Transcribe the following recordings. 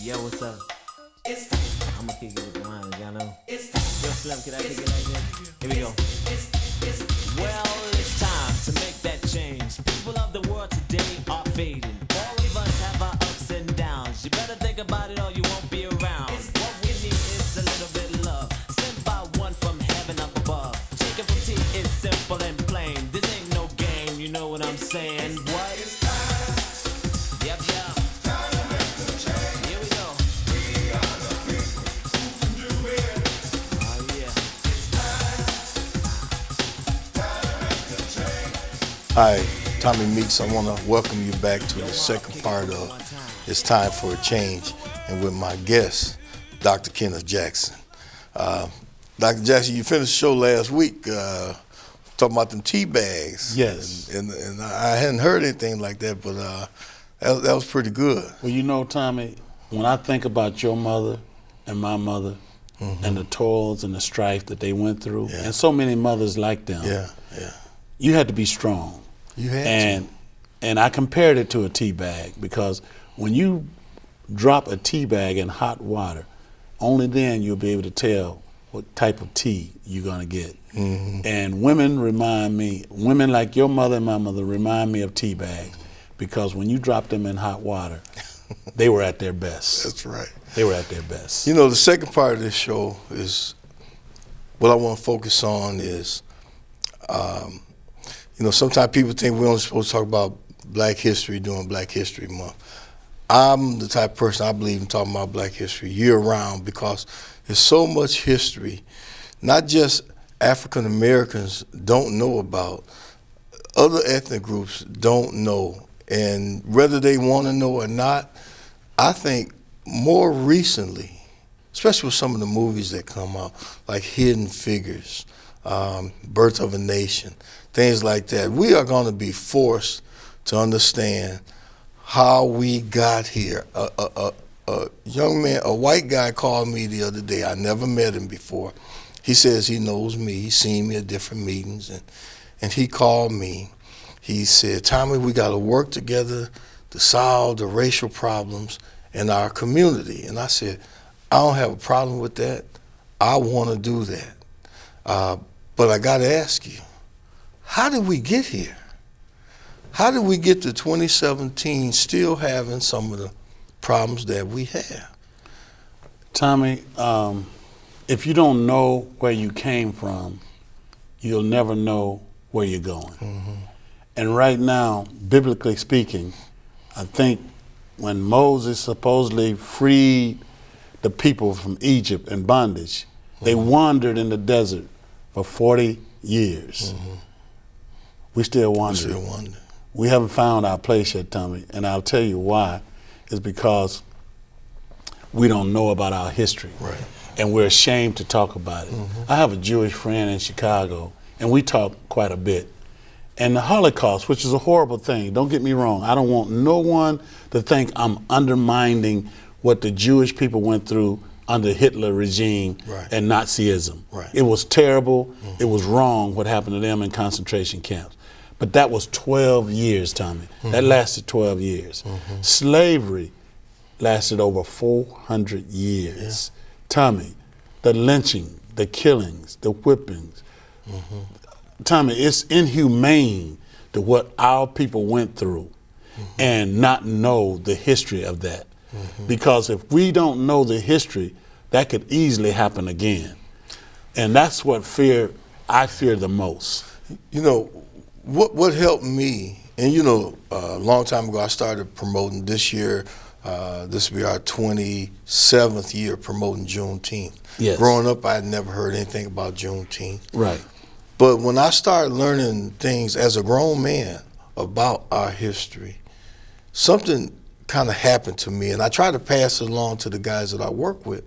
Yo, what's up? I'ma kick it with the line, y'all know. Yo, Slim, can I kick it like this? Here we go. Well, it's time to make that change. People of the world today are fading. All of us have our ups and downs. You better think about it or you won't be around. What we need is a little bit of love, sent by one from heaven up above. Chicken from tea is simple and plain. This ain't no game, you know what I'm saying? What? Yep, yep. Here we go. Oh, yeah. Hi, Tommy Meeks. I want to welcome you back to the second part of It's Time for a Change, and with my guest, Dr. Kenneth Jackson. Dr. Jackson, you finished the show last week talking about them tea bags. Yes. And I hadn't heard anything like that, but that was pretty good. Well, you know, Tommy, when I think about your mother and my mother and the toils and the strife that they went through, and so many mothers like them, you had to be strong. You had to. And I compared it to a tea bag, because when you drop a tea bag in hot water, only then you'll be able to tell what type of tea you're gonna get. And women like your mother and my mother remind me of tea bags, because when you drop them in hot water, they were at their best. That's right. They were at their best. You know, the second part of this show is, what I want to focus on is, you know, sometimes people think we're only supposed to talk about Black history during Black History Month. I'm the type of person, I believe in talking about Black history year-round, because there's so much history, not just African Americans don't know about, other ethnic groups don't know. And whether they want to know or not, I think more recently, especially with some of the movies that come out, like Hidden Figures, Birth of a Nation, things like that, we are going to be forced to understand how we got here. A young man, a white guy called me the other day. I never met him before. He says he knows me. He's seen me at different meetings, and he called me. He said, Tommy, we got to work together to solve the racial problems in our community. And I said, I don't have a problem with that. I want to do that. But I got to ask you, how did we get here? How did we get to 2017 still having some of the problems that we have? Tommy, if you don't know where you came from, you'll never know where you're going. And right now, biblically speaking, I think when Moses supposedly freed the people from Egypt in bondage, they wandered in the desert for 40 years. We still wander. We haven't found our place yet, Tommy, and I'll tell you why. It's because we don't know about our history, and we're ashamed to talk about it. I have a Jewish friend in Chicago, and we talk quite a bit. And the Holocaust, which is a horrible thing, don't get me wrong, I don't want no one to think I'm undermining what the Jewish people went through under Hitler regime and Nazism. It was terrible, it was wrong what happened to them in concentration camps. But that was 12 years, Tommy. That lasted 12 years. Slavery lasted over 400 years. Tommy, the lynching, the killings, the whippings. Tommy, it's inhumane to what our people went through and not know the history of that. Because if we don't know the history, that could easily happen again. And that's what I fear the most. You know, what helped me, and you know, a long time ago I started promoting this year, this will be our 27th year promoting Juneteenth. Growing up, I had never heard anything about Juneteenth. But when I started learning things as a grown man about our history, something kind of happened to me, and I try to pass it along to the guys that I work with,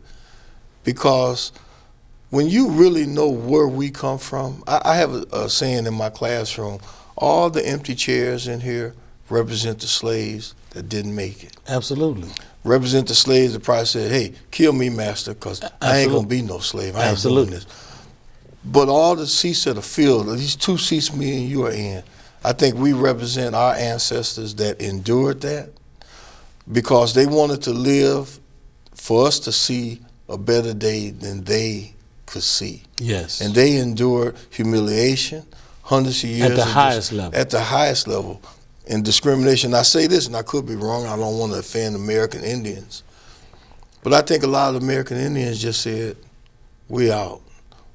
because when you really know where we come from, I have a saying in my classroom, all the empty chairs in here represent the slaves that didn't make it. Absolutely. Represent the slaves that probably said, hey, kill me, master, because I ain't going to be no slave. I ain't doing this. But all the seats of the field, these 2 seats me and you are in, I think we represent our ancestors that endured that, because they wanted to live for us to see a better day than they could see. Yes. And they endured humiliation, hundreds of years. At the highest level. At the highest level. And discrimination. I say this, and I could be wrong. I don't want to offend American Indians. But I think a lot of American Indians just said, we out.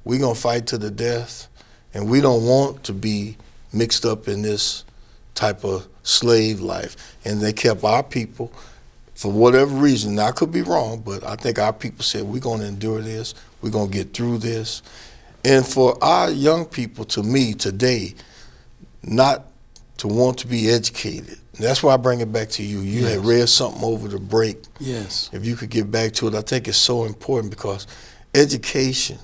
We're going to fight to the death, and we don't want to be mixed up in this type of slave life. And they kept our people, for whatever reason. Now, I could be wrong, but I think our people said, we're going to endure this. We're going to get through this. And for our young people, to me, today, not to want to be educated. That's why I bring it back to you. You had read something over the break. Yes. If you could get back to it, I think it's so important because education,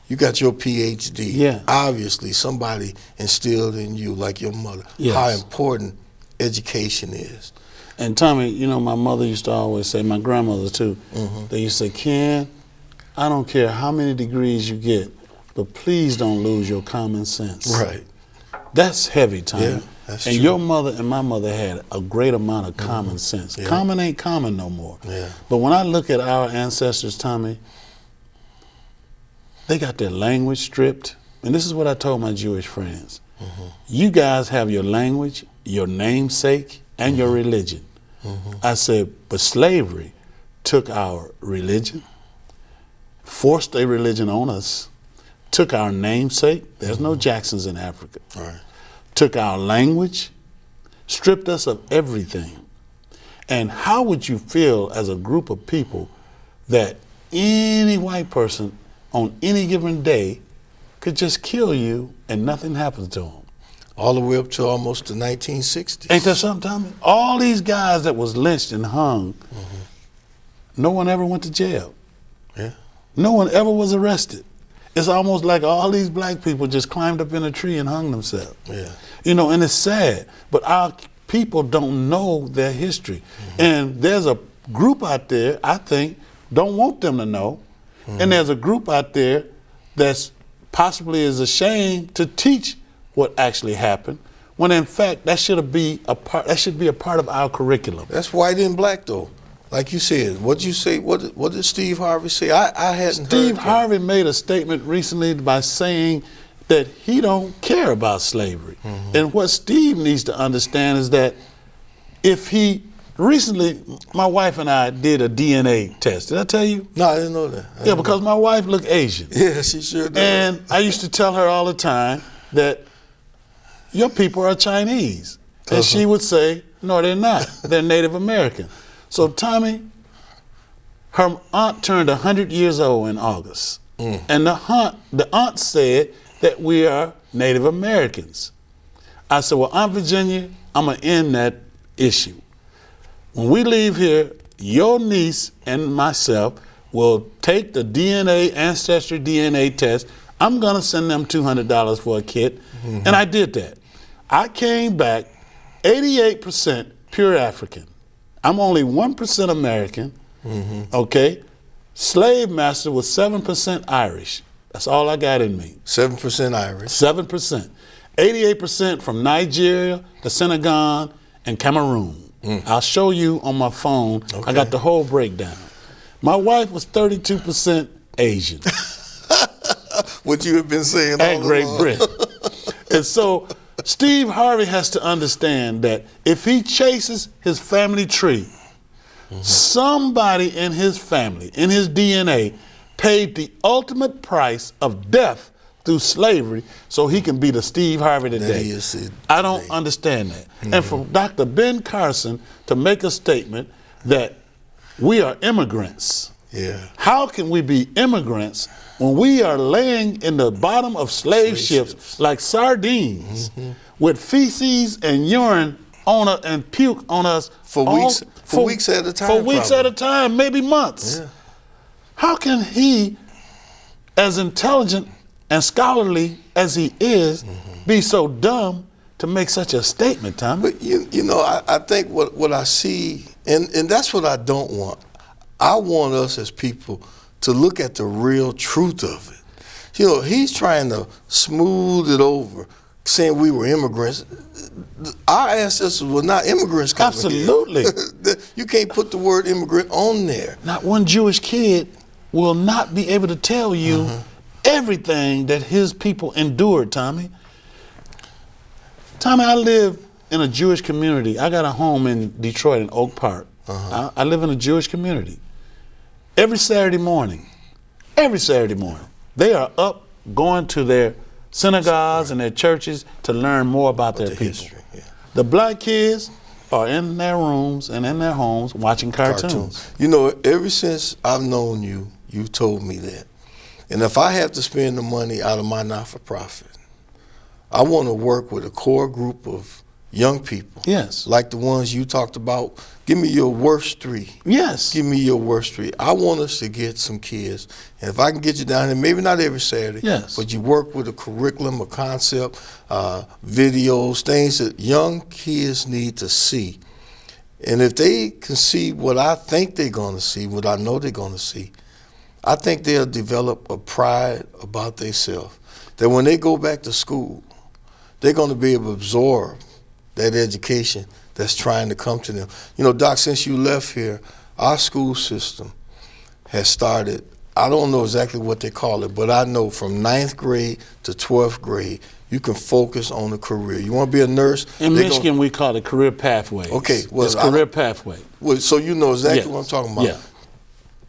you got your PhD. Yeah. Obviously, somebody instilled in you, like your mother, how important education is. And Tommy, you know, my mother used to always say, my grandmother too, they used to say, Ken, I don't care how many degrees you get, but please don't lose your common sense. Right. That's heavy, Tommy. Yeah, that's and true. your mother and my mother had a great amount of common sense. Yeah. Common ain't common no more. Yeah. But when I look at our ancestors, Tommy, they got their language stripped. And this is what I told my Jewish friends. You guys have your language, your namesake, and your religion. I said, but slavery took our religion, forced a religion on us, took our namesake. There's no Jacksons in Africa. Right. Took our language, stripped us of everything. And how would you feel as a group of people that any white person on any given day could just kill you and nothing happens to them? All the way up to almost the 1960s. Ain't that something, Tommy? All these guys that was lynched and hung, no one ever went to jail. Yeah. No one ever was arrested. It's almost like all these black people just climbed up in a tree and hung themselves. Yeah. You know, and it's sad, but our people don't know their history. And there's a group out there, I think, don't want them to know. And there's a group out there that's possibly is ashamed to teach what actually happened, when in fact that should be a part of our curriculum. That's white and black though. Like you said, what'd you say? What did Steve Harvey say? I hadn't Steve heard Harvey made a statement recently by saying that he don't care about slavery. And what Steve needs to understand is that if he, recently my wife and I did a DNA test. Did I tell you? No, I didn't know that. Yeah, because my wife looked Asian. Yeah, she sure did. And I used to tell her all the time that your people are Chinese. And she would say, no, they're not. They're Native American. So Tommy, her aunt turned 100 years old in August. And the aunt said that we are Native Americans. I said, well, Aunt Virginia, I'm going to end that issue. When we leave here, your niece and myself will take the ancestry DNA test. I'm going to send them $200 for a kit. And I did that. I came back 88% pure African. I'm only 1% American, okay? Slave master was 7% Irish. That's all I got in me. 7% Irish. 7%. 88% from Nigeria, the Senegal, and Cameroon. I'll show you on my phone. I got the whole breakdown. My wife was 32% Asian. What you have been saying all And Great along. Britain. And so Steve Harvey has to understand that if he chases his family tree, somebody in his family, in his DNA, paid the ultimate price of death through slavery so he can be the Steve Harvey today. I don't understand that. And for Dr. Ben Carson to make a statement that we are immigrants. Yeah. How can we be immigrants when we are laying in the bottom of slave ships like sardines with feces and urine on us and puke on us For weeks at a time. For weeks probably. at a time, maybe months. Yeah. How can he, as intelligent and scholarly as he is, be so dumb to make such a statement, Tommy? But you know, I think what I see, and that's what I don't want. I want us as people to look at the real truth of it. You know, he's trying to smooth it over saying we were immigrants. Our ancestors were not immigrants coming Absolutely. here. You can't put the word immigrant on there. Not one Jewish kid will not be able to tell you everything that his people endured, Tommy. Tommy, I live in a Jewish community. I got a home in Detroit in Oak Park. I live in a Jewish community. Every Saturday morning, they are up going to their synagogues and their churches to learn more about their people. History, yeah. The black kids are in their rooms and in their homes watching cartoons. You know, ever since I've known you, you've told me that. And if I have to spend the money out of my not-for-profit, I want to work with a core group of young people. Yes. Like the ones you talked about. Give me your worst 3. Yes. Give me your worst 3. I want us to get some kids. And if I can get you down here, maybe not every Saturday, yes, but you work with a curriculum, a concept, videos, things that young kids need to see. And if they can see what I think they're going to see, what I know they're going to see, I think they'll develop a pride about themselves. That when they go back to school, they're going to be able to absorb that education that's trying to come to them. You know, Doc, since you left here, our school system has started, I don't know exactly what they call it, but I know from 9th grade to 12th grade, you can focus on a career. You want to be a nurse? In Michigan, we call it career pathways. Okay. Well, it's career pathway. Well, so you know exactly what I'm talking about. Yeah.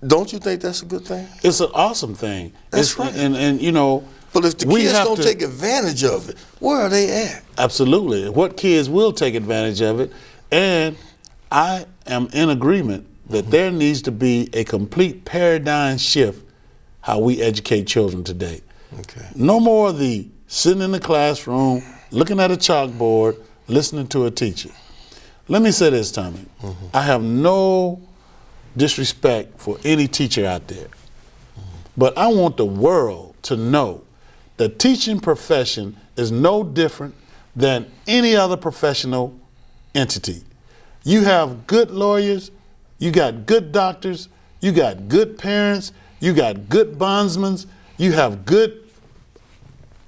Don't you think that's a good thing? It's an awesome thing. That's right. And you know, but if the kids don't take advantage of it, where are they at? Absolutely. What kids will take advantage of it. And I am in agreement that there needs to be a complete paradigm shift how we educate children today. Okay. No more of the sitting in the classroom, looking at a chalkboard, listening to a teacher. Let me say this, Tommy. I have no disrespect for any teacher out there. But I want the world to know the teaching profession is no different than any other professional entity. You have good lawyers, you got good doctors, you got good parents, you got good bondsmen, you have good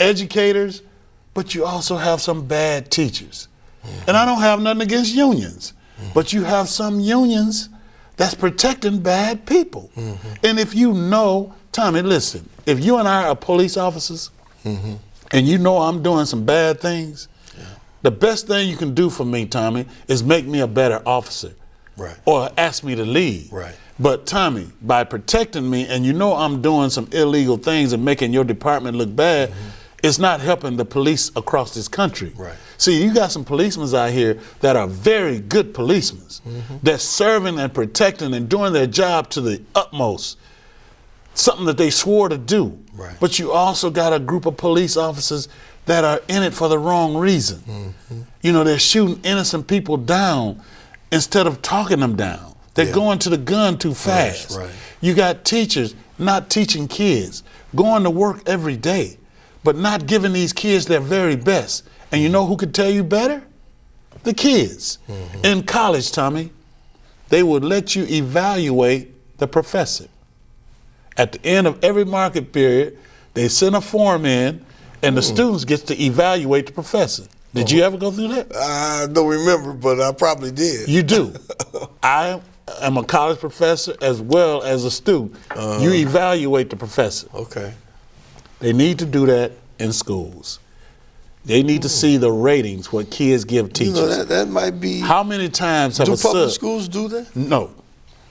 educators, but you also have some bad teachers. And I don't have nothing against unions, but you have some unions that's protecting bad people. And if you know, Tommy, listen, if you and I are police officers, and you know I'm doing some bad things, the best thing you can do for me, Tommy, is make me a better officer. Right. Or ask me to leave. Right. But Tommy, by protecting me and you know I'm doing some illegal things and making your department look bad, it's not helping the police across this country. Right. See, you got some policemen out here that are very good policemen, that's serving and protecting and doing their job to the utmost. Something that they swore to do. Right. But you also got a group of police officers that are in it for the wrong reason. You know, they're shooting innocent people down instead of talking them down. They're going to the gun too fast. Right. You got teachers not teaching kids, going to work every day, but not giving these kids their very best. And you know who could tell you better? The kids. In college, Tommy, they would let you evaluate the professor. At the end of every market period, they send a form in, and the students get to evaluate the professor. Did you ever go through that? I don't remember, but I probably did. You do. I am a college professor as well as a student. You evaluate the professor. Okay. They need to do that in schools. They need to see the ratings, what kids give teachers. You know, that might be. How many times have do a public schools do that? No.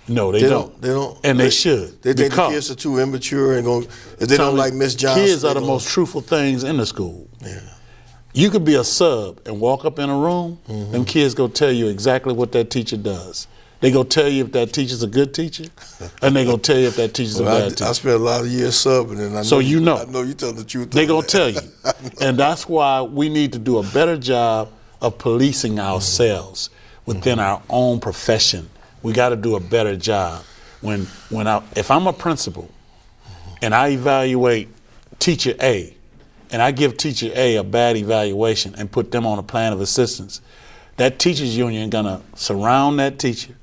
No, they don't. They don't. And they should. They think the kids are too immature and if they don't like Miss Johnson. Kids are the most truthful things in the school. Yeah. You could be a sub and walk up in a room, them kids go tell you exactly what that teacher does. They go tell you if that teacher's a good teacher, and they go tell you if that teacher's a bad teacher. I spent a lot of years subbing, and I know you tell the truth. They gonna tell you, and that's why we need to do a better job of policing ourselves within our own profession. We got to do a better job. If I'm a principal, and I evaluate teacher A, and I give teacher A a bad evaluation and put them on a plan of assistance, that teachers union gonna surround that teacher,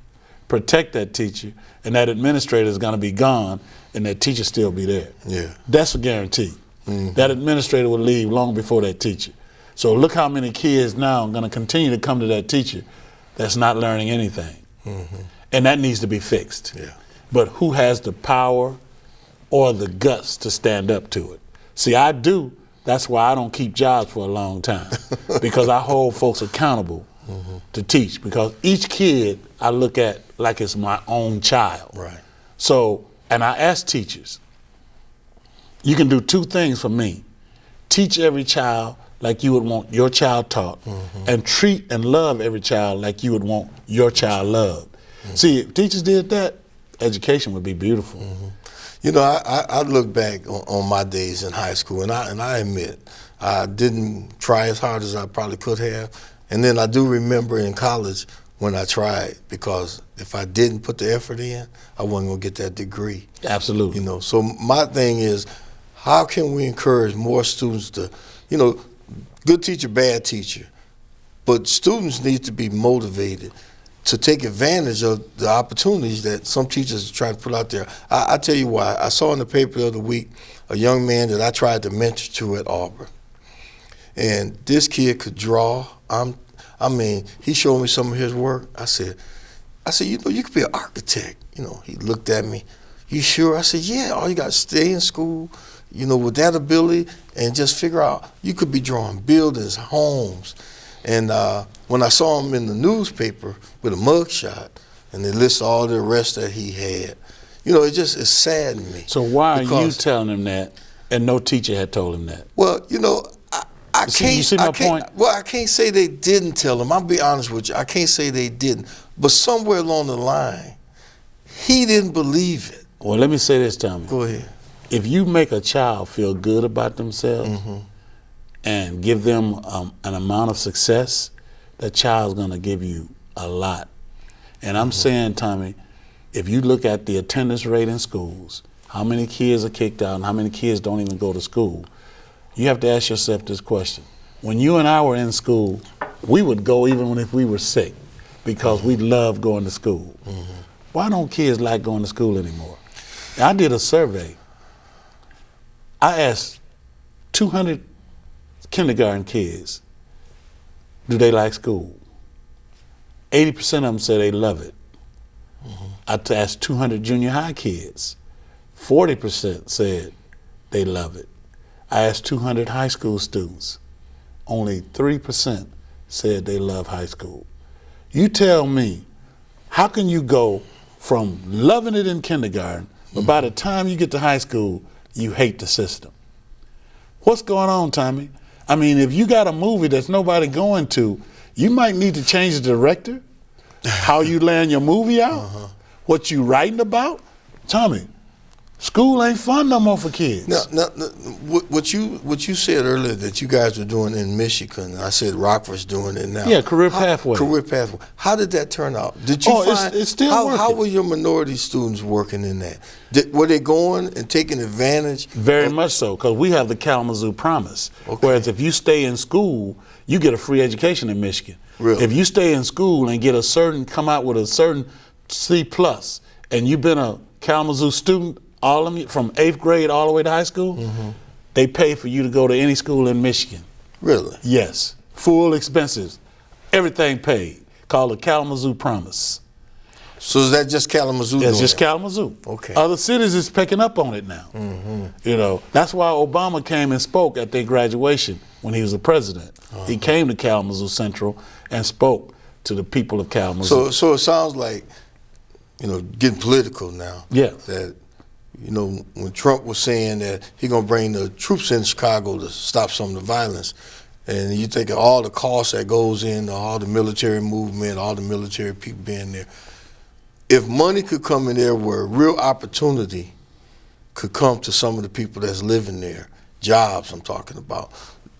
protect that teacher, and that administrator is gonna be gone, and that teacher still be there. Yeah. That's a guarantee. That administrator will leave long before that teacher. So look how many kids now are going to continue to come to that teacher that's not learning anything. And that needs to be fixed. Yeah. But who has the power or the guts to stand up to it? See, I do. That's why I don't keep jobs for a long time, because I hold folks accountable to teach, because each kid I look at like it's my own child. Right. So, and I ask teachers, you can do two things for me. Teach every child like you would want your child taught, and treat and love every child like you would want your child loved. See, if teachers did that, education would be beautiful. You know, I look back on my days in high school, and I admit I didn't try as hard as I probably could have. And then I do remember in college when I tried, because if I didn't put the effort in, I wasn't going to get that degree. Absolutely. You know, so my thing is, how can we encourage more students to, you know, good teacher, bad teacher, but students need to be motivated to take advantage of the opportunities that some teachers are trying to put out there. I tell you why. I saw in the paper the other week a young man that I tried to mentor to at Auburn. And this kid could draw. I mean, he showed me some of his work. I said, you know, you could be an architect. You know, he looked at me. You sure? I said, yeah, all you got to stay in school, you know, with that ability, and just figure out you could be drawing buildings, homes. And when I saw him in the newspaper with a mugshot, and they list all the rest that he had, you know, it saddened me. So why are you telling him that, and no teacher had told him that? Well, you know, I can't. You see my point? Well, I can't say they didn't tell him. I'll be honest with you. I can't say they didn't. But somewhere along the line, he didn't believe it. Well, let me say this, Tommy. Go ahead. If you make a child feel good about themselves and give them an amount of success, that child's going to give you a lot. And I'm saying, Tommy, if you look at the attendance rate in schools, how many kids are kicked out and how many kids don't even go to school, you have to ask yourself this question. When you and I were in school, we would go even if we were sick, because we loved going to school. Why don't kids like going to school anymore? I did a survey. I asked 200 kindergarten kids, do they like school? 80% of them said they love it. I asked 200 junior high kids. 40% said they love it. I asked 200 high school students. Only 3% said they love high school. You tell me, how can you go from loving it in kindergarten, but by the time you get to high school, you hate the system? What's going on, Tommy? I mean, if you got a movie that's nobody going to, you might need to change the director, how you land your movie out, what you writing about. Tommy, school ain't fun no more for kids. Now, what you said earlier that you guys were doing in Michigan, I said Rockford's doing it now. Yeah, career pathway. Career pathway. How did that turn out? Did you find it's still how working. were your minority students working in that? Were they going and taking advantage? Very much so, because we have the Kalamazoo Promise. Okay. Whereas if you stay in school, you get a free education in Michigan. Really? If you stay in school and get come out with a certain C+, and you've been a Kalamazoo student, all of you, from 8th grade all the way to high school, they pay for you to go to any school in Michigan. Really? Yes. Full expenses. Everything paid. Called the Kalamazoo Promise. So is that just Kalamazoo? It's just Kalamazoo. Okay. Other cities is picking up on it now. You know, that's why Obama came and spoke at their graduation when he was the president. He came to Kalamazoo Central and spoke to the people of Kalamazoo. So it sounds like, you know, getting political now. Yeah. That, you know, when Trump was saying that he's going to bring the troops in Chicago to stop some of the violence, and you think of all the costs that goes in, all the military movement, all the military people being there. If money could come in there where real opportunity could come to some of the people that's living there, jobs I'm talking about,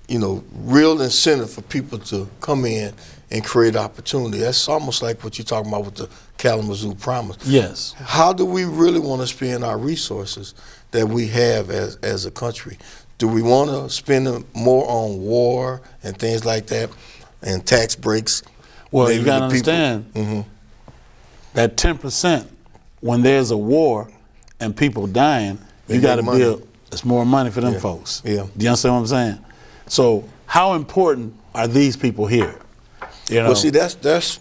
you know, real incentive for people to come in and create opportunity. That's almost like what you're talking about with the Kalamazoo Promise. Yes. How do we really want to spend our resources that we have as a country? Do we want to spend them more on war and things like that and tax breaks? Well, you got to understand that 10%, when there's a war and people dying, you got to build, it's more money for them folks. Yeah. Do you understand what I'm saying? So how important are these people here? You know? Well, see, that's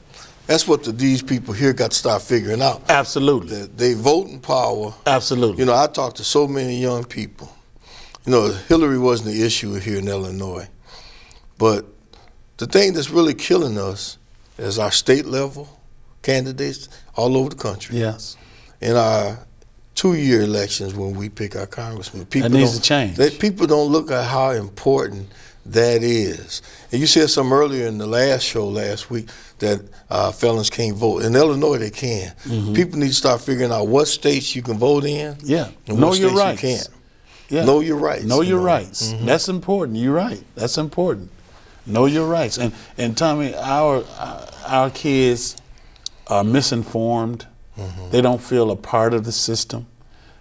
what these people here got to start figuring out. Absolutely. That they voting power. Absolutely. You know, I talked to so many young people. You know, Hillary wasn't the issue here in Illinois. But the thing that's really killing us is our state level candidates all over the country. Yes. In our 2-year elections when we pick our congressmen. That needs to change. People don't look at how important that is. And you said something earlier in the last show last week that felons can't vote. In Illinois, they can. Mm-hmm. People need to start figuring out what states you can vote in. Yeah. And know what your states rights. you can't. Yeah. Know your rights. Know your rights. Mm-hmm. That's important. You're right. That's important. Know your rights. And Tommy, our kids are misinformed. Mm-hmm. They don't feel a part of the system.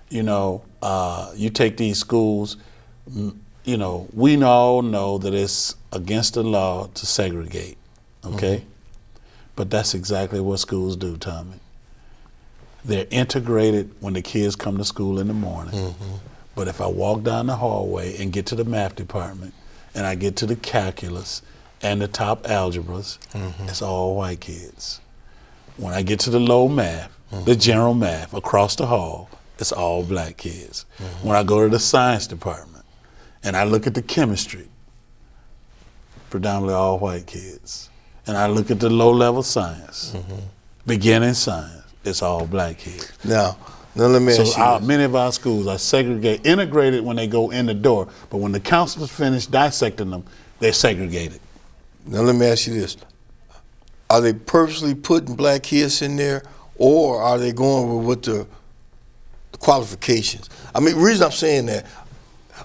You know, you take these schools, you know, we all know that it's against the law to segregate, okay? Mm-hmm. But that's exactly what schools do, Tommy. They're integrated when the kids come to school in the morning. Mm-hmm. But if I walk down the hallway and get to the math department and I get to the calculus and the top algebras, mm-hmm. it's all white kids. When I get to the low math, mm-hmm. the general math across the hall, it's all black kids. Mm-hmm. When I go to the science department and I look at the chemistry, predominantly all white kids. And I look at the low-level science, mm-hmm. beginning science, it's all black kids. Now let me ask you. Many of our schools are integrated when they go in the door, but when the counselors finish dissecting them, they're segregated. Now let me ask you this. Are they purposely putting black kids in there, or are they going with what the qualifications? I mean, the reason I'm saying that,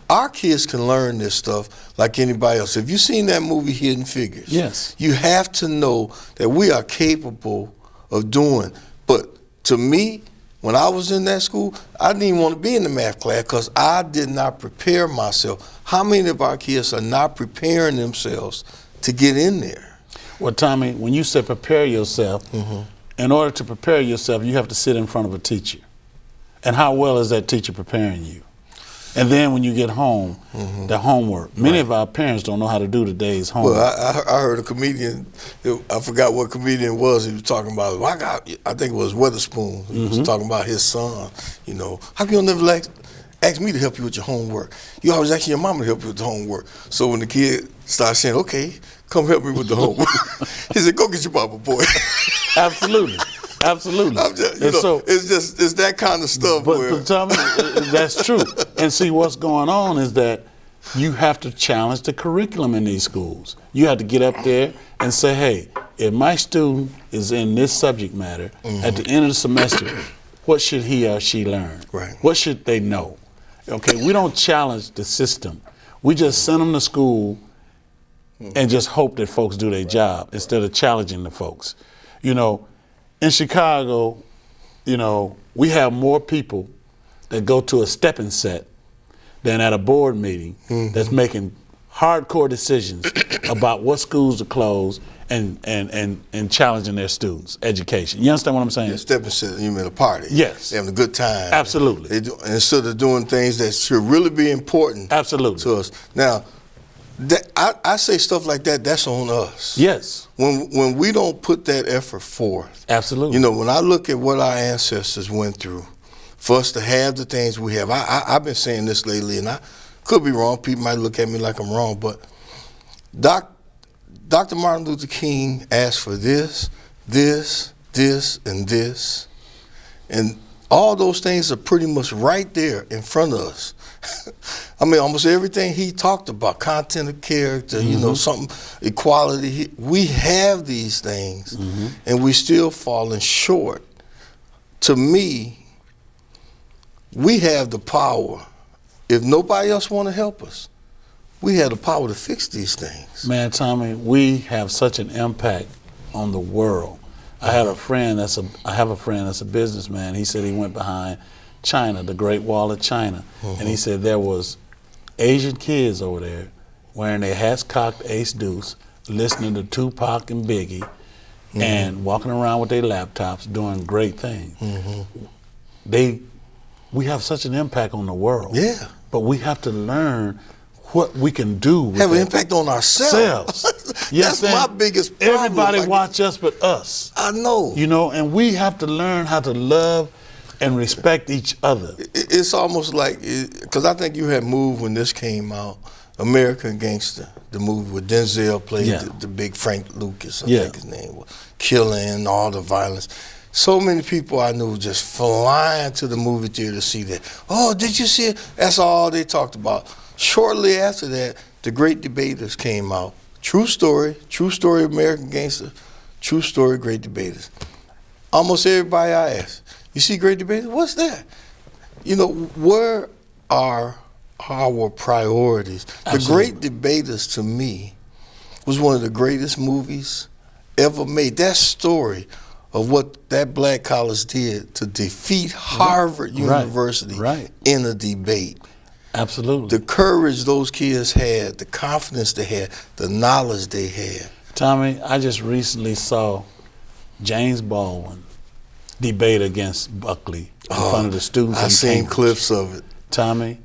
our kids can learn this stuff like anybody else. If you've seen that movie Hidden Figures, yes, you have to know that we are capable of doing. But to me, when I was in that school, I didn't even want to be in the math class because I did not prepare myself. How many of our kids are not preparing themselves to get in there? Well, Tommy, when you say prepare yourself, mm-hmm. in order to prepare yourself, you have to sit in front of a teacher. And how well is that teacher preparing you? And then when you get home, mm-hmm. the homework. Many of our parents don't know how to do today's homework. Well, I heard a comedian, I forgot what comedian it was, he was talking about, I think it was Witherspoon, he mm-hmm. was talking about his son, you know, how come you don't never ask me to help you with your homework? You always asking your mama to help you with the homework. So when the kid starts saying, okay, come help me with the homework, he said, go get your mama, boy. Absolutely. Absolutely. It's that kind of stuff. But Tommy, that's true. And see, what's going on is that you have to challenge the curriculum in these schools. You have to get up there and say, hey, if my student is in this subject matter, mm-hmm. at the end of the semester, what should he or she learn? Right. What should they know? Okay, we don't challenge the system. We just send them to school and just hope that folks do their job instead of challenging the folks. You know, in Chicago, you know, we have more people that go to a stepping set than at a board meeting mm-hmm. that's making hardcore decisions about what schools to close and challenging their students' education. You understand what I'm saying? Yeah, stepping set, you mean a party. Yes. They're having a good time. Absolutely. Instead of doing things that should really be important Absolutely. to us. Now, I say stuff like that, that's on us. Yes. When we don't put that effort forth. Absolutely. You know, when I look at what our ancestors went through, for us to have the things we have, I've been saying this lately, and I could be wrong. People might look at me like I'm wrong, but Dr. Martin Luther King asked for this, and this. And all those things are pretty much right there in front of us. I mean, almost everything he talked about, content of character, mm-hmm. you know, something, equality, we have these things, mm-hmm. and we still falling short. To me, we have the power. If nobody else want to help us, we have the power to fix these things. Man, Tommy, we have such an impact on the world. I have a friend that's a businessman. He said he went behind China, the Great Wall of China, mm-hmm. and he said there was Asian kids over there wearing their hats cocked ace deuce, listening to Tupac and Biggie, mm-hmm. and walking around with their laptops doing great things. Mm-hmm. We have such an impact on the world. Yeah. But we have to learn what we can do with have an that. impact on ourselves. Yes, That's my biggest problem. Everybody Like, watch us but us. I know. You know, and we have to learn how to love and respect each other. It's almost like, because I think you had moved when this came out, American Gangster, the movie where Denzel played the big Frank Lucas, I think his name was, killing, all the violence. So many people I knew just flying to the movie theater to see that. Oh, did you see it? That's all they talked about. Shortly after that, The Great Debaters came out. True story, American Gangster, true story, Great Debaters. Almost everybody I asked, you see Great Debaters? What's that? You know, where are our priorities? Absolutely. The Great Debaters, to me, was one of the greatest movies ever made. That story of what that black college did to defeat Harvard University in a debate. Absolutely. The courage those kids had, the confidence they had, the knowledge they had. Tommy, I just recently saw James Baldwin debate against Buckley in front of the students. I've seen clips of it. Tommy,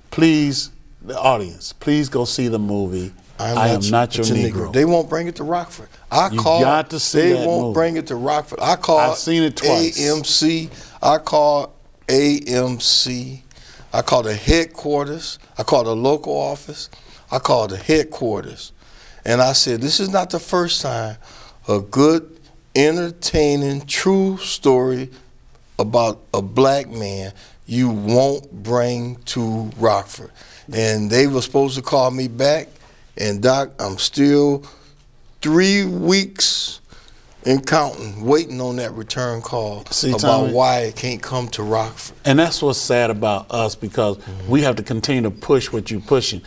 please, the audience, please go see the movie. I am not your Negro. They won't bring it to Rockford. You got to see that They won't movie. bring it to Rockford. I called I've seen it twice. AMC. I called AMC. I called the headquarters. I called the local office. I called the headquarters. And I said, this is not the first time a good, entertaining, true story about a black man you won't bring to Rockford. And they were supposed to call me back. And Doc, I'm still 3 weeks and counting, waiting on that return call about Tommy, why it can't come to Rockford. And that's what's sad about us, because we have to continue to push what you're pushing.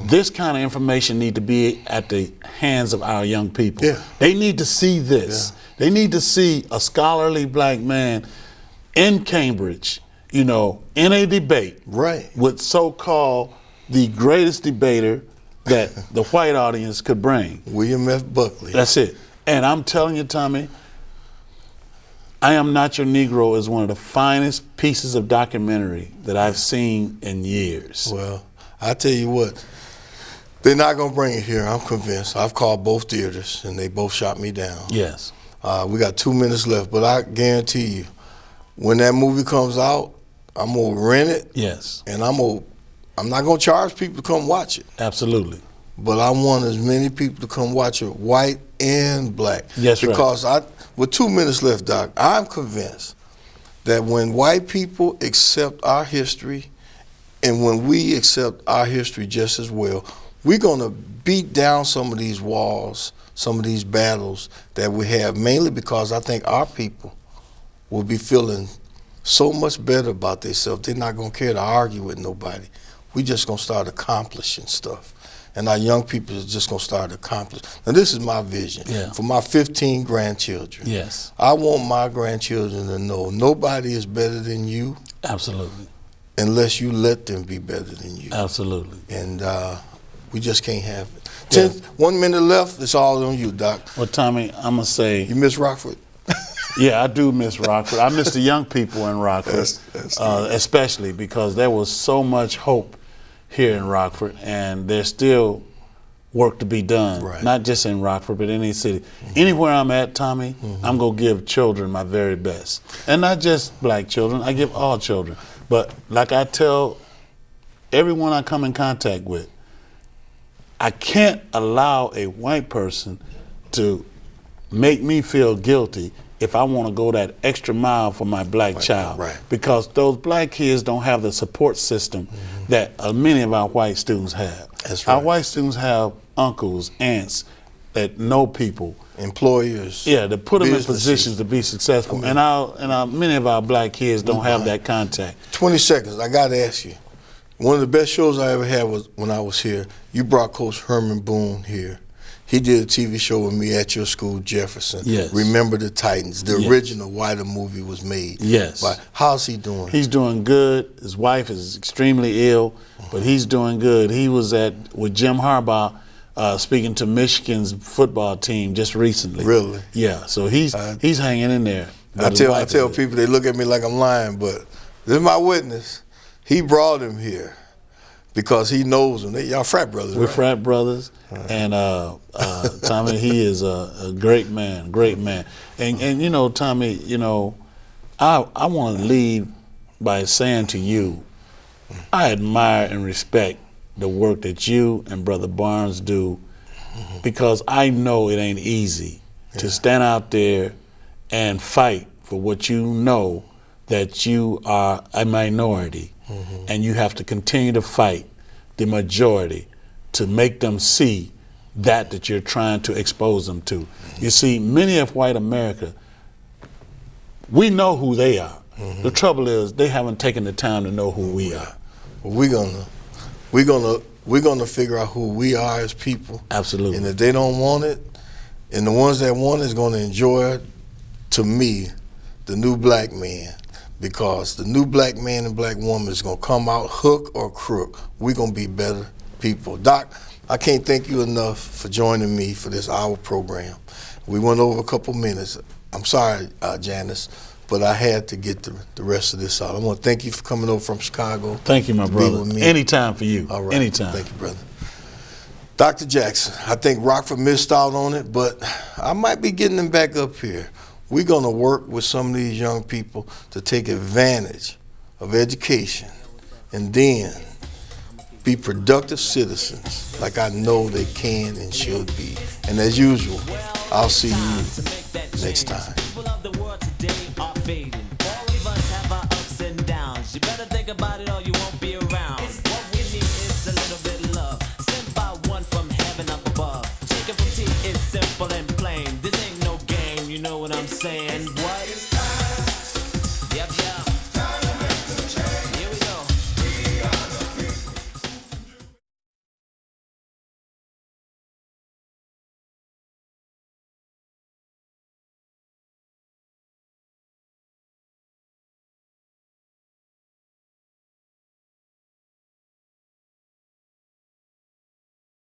This kind of information need to be at the hands of our young people. Yeah. They need to see this. Yeah. They need to see a scholarly black man in Cambridge, you know, in a debate with so-called the greatest debater that the white audience could bring. William F. Buckley. That's it. And I'm telling you, Tommy, I Am Not Your Negro is one of the finest pieces of documentary that I've seen in years. Well, I tell you what, they're not going to bring it here, I'm convinced. I've called both theaters, and they both shot me down. Yes. We got 2 minutes left, but I guarantee you, when that movie comes out, I'm going to rent it. Yes. And I'm not going to charge people to come watch it. Absolutely. But I want as many people to come watch it, white and black. Yes, because with 2 minutes left, Doc, I'm convinced that when white people accept our history, and when we accept our history just as well, we're going to beat down some of these walls, some of these battles that we have, mainly because I think our people will be feeling so much better about themselves. They're not going to care to argue with nobody. We just going to start accomplishing stuff. And our young people are just going to start accomplishing. Now, this is my vision for my 15 grandchildren. Yes. I want my grandchildren to know nobody is better than you. Absolutely. Unless you let them be better than you. Absolutely. And we just can't have it. 1 minute left, it's all on you, Doc. Well, Tommy, I'm going to say... You miss Rockford? Yeah, I do miss Rockford. I miss the young people in Rockford, especially because there was so much hope here in Rockford, and there's still work to be done, not just in Rockford, but in any city. Anywhere I'm at, Tommy, I'm going to give children my very best. And not just black children, I give all children. But like I tell everyone I come in contact with, I can't allow a white person to make me feel guilty if I want to go that extra mile for my black child. Because those black kids don't have the support system that many of our white students have. That's right. Our white students have uncles, aunts that know people. Employers. Yeah, to put them in positions to be successful. And many of our black kids don't have that contact. 20 seconds, I got to ask you. One of the best shows I ever had was when I was here. You brought Coach Herman Boone here. He did a TV show with me at your school, Jefferson. Yes. Remember the Titans, the original why the movie was made. Yes. But how's he doing? He's doing good. His wife is extremely ill, but he's doing good. He was with Jim Harbaugh speaking to Michigan's football team just recently. Really? Yeah. So he's hanging in there. I tell people, they look at me like I'm lying, but this is my witness. He brought him here because he knows them. Y'all frat brothers, We're right? frat brothers, and Tommy, he is a great man, and you know, Tommy, you know, I want to lead by saying to you, I admire and respect the work that you and Brother Barnes do, because I know it ain't easy to stand out there and fight for what you know that you are a minority, and you have to continue to fight the majority to make them see that you're trying to expose them to. You see, many of white America, we know who they are. The trouble is they haven't taken the time to know who we are. Well, we're gonna figure out who we are as people. Absolutely. And if they don't want it, and the ones that want it is gonna enjoy it, to me, the new black man. Because the new black man and black woman is gonna come out hook or crook. We're gonna be better people. Doc, I can't thank you enough for joining me for this hour program. We went over a couple minutes. I'm sorry, Janice, but I had to get the rest of this out. I want to thank you for coming over from Chicago. Thank you, my brother. Anytime for you. All right. Anytime. Thank you, brother. Dr. Jackson, I think Rockford missed out on it, but I might be getting them back up here. We're going to work with some of these young people to take advantage of education and then be productive citizens like I know they can and should be. And as usual, I'll see you next time. People of the world today are fading. All of us have our ups and downs. You better think about it or you won't be around. What we need is a little bit of love, sent by one from heaven up above. Chicken from tea is simple and plain. This ain't no game, you know what I'm saying? What? Yep.